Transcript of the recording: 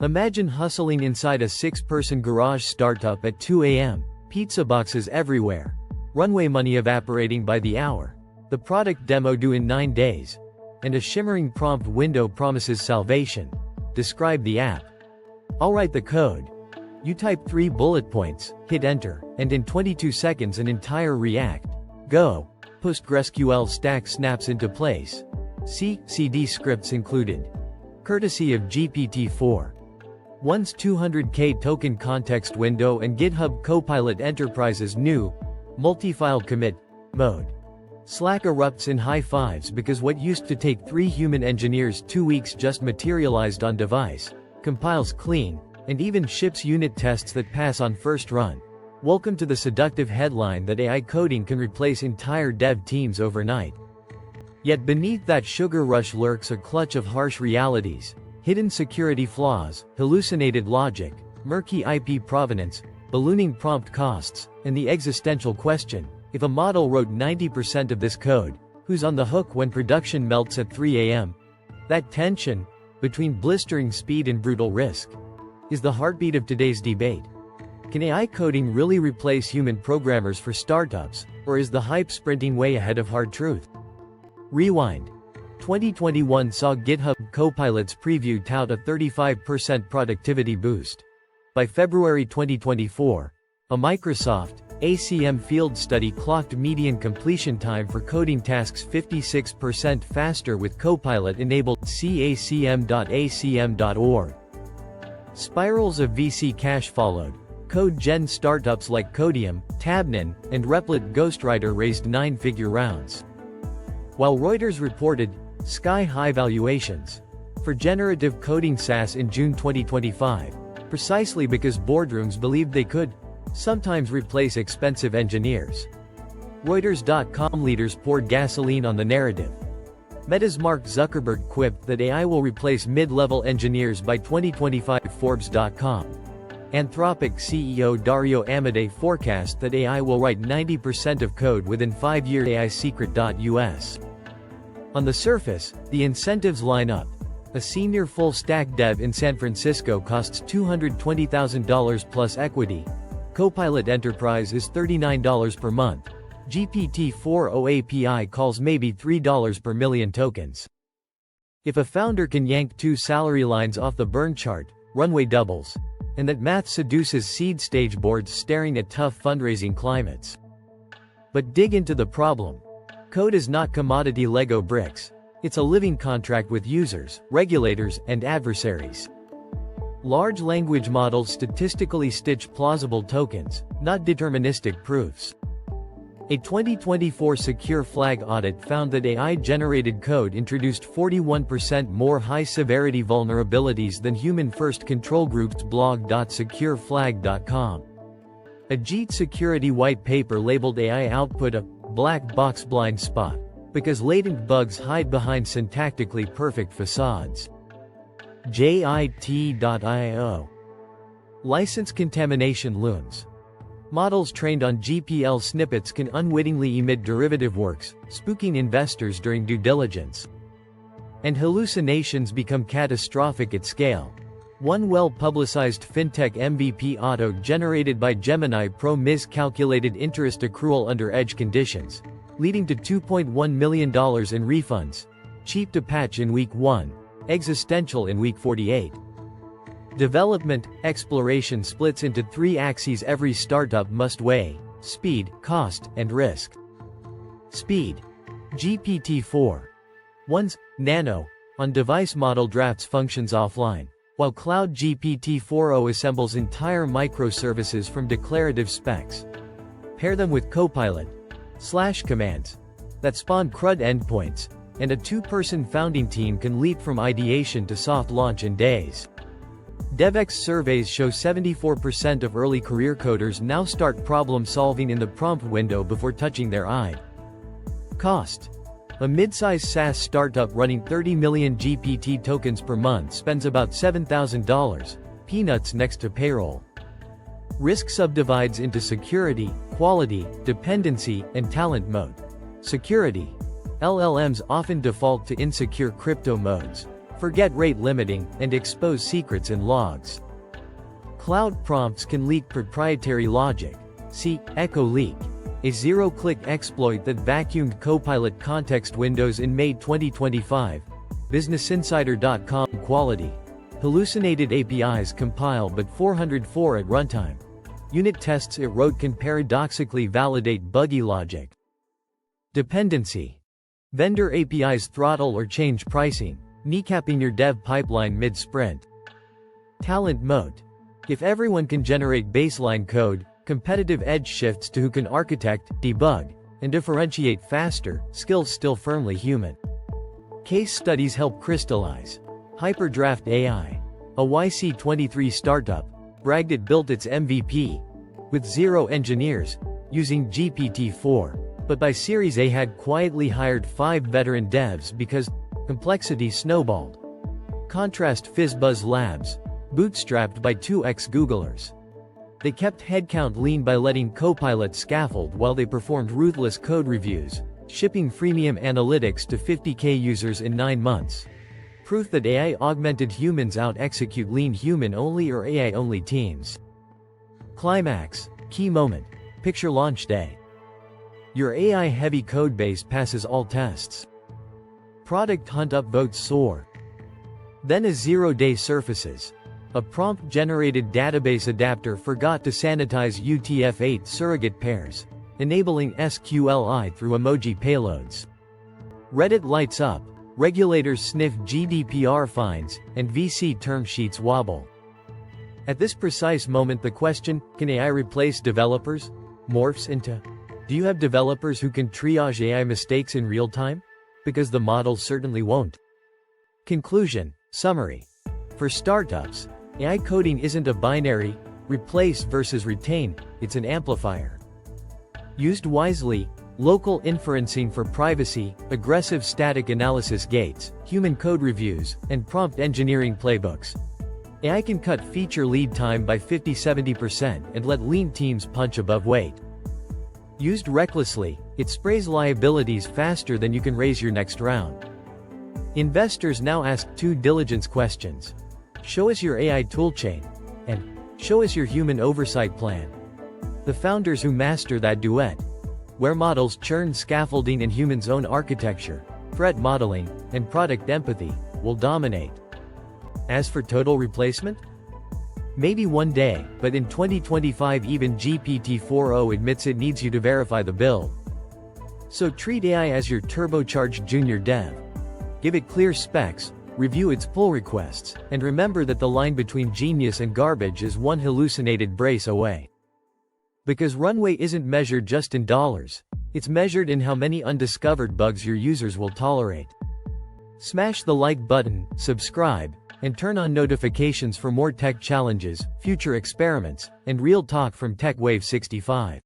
Imagine hustling inside a 6-person garage startup at 2 a.m., pizza boxes everywhere, runway money evaporating by the hour, the product demo due in 9 days, and a shimmering prompt window promises salvation. Describe the app. I'll write the code. You type 3 bullet points, hit enter, and in 22 seconds an entire React, Go, PostgreSQL stack snaps into place. C/CD scripts included. Courtesy of GPT-4. One's 200K token context window and GitHub Copilot Enterprise's new multi-file commit mode. Slack erupts in high fives because what used to take 3 human engineers 2 weeks just materialized on device, compiles clean, and even ships unit tests that pass on first run. Welcome to the seductive headline that AI coding can replace entire dev teams overnight. Yet beneath that sugar rush lurks a clutch of harsh realities, hidden security flaws, hallucinated logic, murky IP provenance, ballooning prompt costs, and the existential question: if a model wrote 90% of this code, who's on the hook when production melts at 3 a.m.? That tension, between blistering speed and brutal risk, is the heartbeat of today's debate. Can AI coding really replace human programmers for startups, or is the hype sprinting way ahead of hard truth? Rewind. 2021 saw GitHub Copilot's preview tout a 35% productivity boost. By February 2024, a Microsoft ACM field study clocked median completion time for coding tasks 56% faster with Copilot-enabled. acm.acm.org. Spirals of VC cash followed. Code gen startups like Codium, Tabnin, and Replit Ghostwriter raised 9-figure rounds, while Reuters reported sky-high valuations for generative coding SaaS in June 2025, precisely because boardrooms believed they could sometimes replace expensive engineers. Reuters.com leaders poured gasoline on the narrative. Meta's Mark Zuckerberg quipped that AI will replace mid-level engineers by 2025. Forbes.com. Anthropic CEO Dario Amodei forecast that AI will write 90% of code within 5 years. AIsecret.us. On the surface, the incentives line up. A senior full-stack dev in San Francisco costs $220,000 plus equity. Copilot Enterprise is $39 per month. GPT-4o API calls maybe $3 per million tokens. If a founder can yank 2 salary lines off the burn chart, runway doubles. And that math seduces seed stage boards staring at tough fundraising climates. But dig into the problem. Code is not commodity Lego bricks. It's a living contract with users, regulators, and adversaries. Large language models statistically stitch plausible tokens, not deterministic proofs. A 2024 Secure Flag audit found that AI-generated code introduced 41% more high-severity vulnerabilities than human-first control groups. blog.secureflag.com. A JIT security white paper labeled AI output a black box blind spot, because latent bugs hide behind syntactically perfect facades. JIT.io. License contamination looms. Models trained on GPL snippets can unwittingly emit derivative works, spooking investors during due diligence. And hallucinations become catastrophic at scale. One well-publicized fintech MVP auto generated by Gemini Pro miscalculated interest accrual under edge conditions, leading to $2.1 million in refunds. Cheap to patch in week 1, existential in week 48. Development, exploration splits into 3 axes every startup must weigh: speed, cost, and risk. Speed. GPT-4. 1's Nano on-device model drafts functions offline, while Cloud GPT-4o assembles entire microservices from declarative specs. Pair them with Copilot / commands that spawn CRUD endpoints, and a 2-person founding team can leap from ideation to soft launch in days. DevX surveys show 74% of early career coders now start problem solving in the prompt window before touching their eye. Cost. A mid-size SaaS startup running 30 million GPT tokens per month spends about $7,000, peanuts next to payroll. Risk subdivides into security, quality, dependency, and talent mode. Security. LLMs often default to insecure crypto modes, forget rate limiting, and expose secrets in logs. Cloud prompts can leak proprietary logic. See Echo Leak, a zero-click exploit that vacuumed Copilot context windows in May 2025. BusinessInsider.com. Quality. Hallucinated APIs compile but 404 at runtime. Unit tests it wrote can paradoxically validate buggy logic. Dependency. Vendor APIs throttle or change pricing, kneecapping your dev pipeline mid-sprint. Talent moat. If everyone can generate baseline code, competitive edge shifts to who can architect, debug, and differentiate faster. Skills still firmly human. Case studies help crystallize. Hyperdraft AI. A YC23 startup bragged it built its MVP with 0 engineers, using GPT-4, but by Series A had quietly hired 5 veteran devs because complexity snowballed. Contrast FizzBuzz Labs, bootstrapped by 2 ex-Googlers. They kept headcount lean by letting Copilot scaffold while they performed ruthless code reviews, shipping freemium analytics to 50K users in 9 months. Proof that AI-augmented humans out-execute lean human-only or AI-only teams. Climax. Key moment. Picture launch day. Your AI-heavy codebase passes all tests. Product hunt upvotes soar. Then a zero-day surfaces. A prompt-generated database adapter forgot to sanitize UTF-8 surrogate pairs, enabling SQLI through emoji payloads. Reddit lights up. Regulators sniff GDPR fines, and VC term sheets wobble. At this precise moment the question, can AI replace developers, morphs into, do you have developers who can triage AI mistakes in real time? Because the models certainly won't. Conclusion. Summary. For startups, AI coding isn't a binary, replace versus retain, it's an amplifier. Used wisely, local inferencing for privacy, aggressive static analysis gates, human code reviews, and prompt engineering playbooks. AI can cut feature lead time by 50–70% and let lean teams punch above weight. Used recklessly, it sprays liabilities faster than you can raise your next round. Investors now ask 2 diligence questions. Show us your AI toolchain, and show us your human oversight plan. The founders who master that duet, where models churn scaffolding and humans own architecture, threat modeling, and product empathy, will dominate. As for total replacement? Maybe one day, but in 2025 even GPT-4o admits it needs you to verify the build. So treat AI as your turbocharged junior dev. Give it clear specs, review its pull requests, and remember that the line between genius and garbage is one hallucinated brace away. Because runway isn't measured just in dollars, it's measured in how many undiscovered bugs your users will tolerate. Smash the like button, subscribe, and turn on notifications for more tech challenges, future experiments, and real talk from TechWave 65.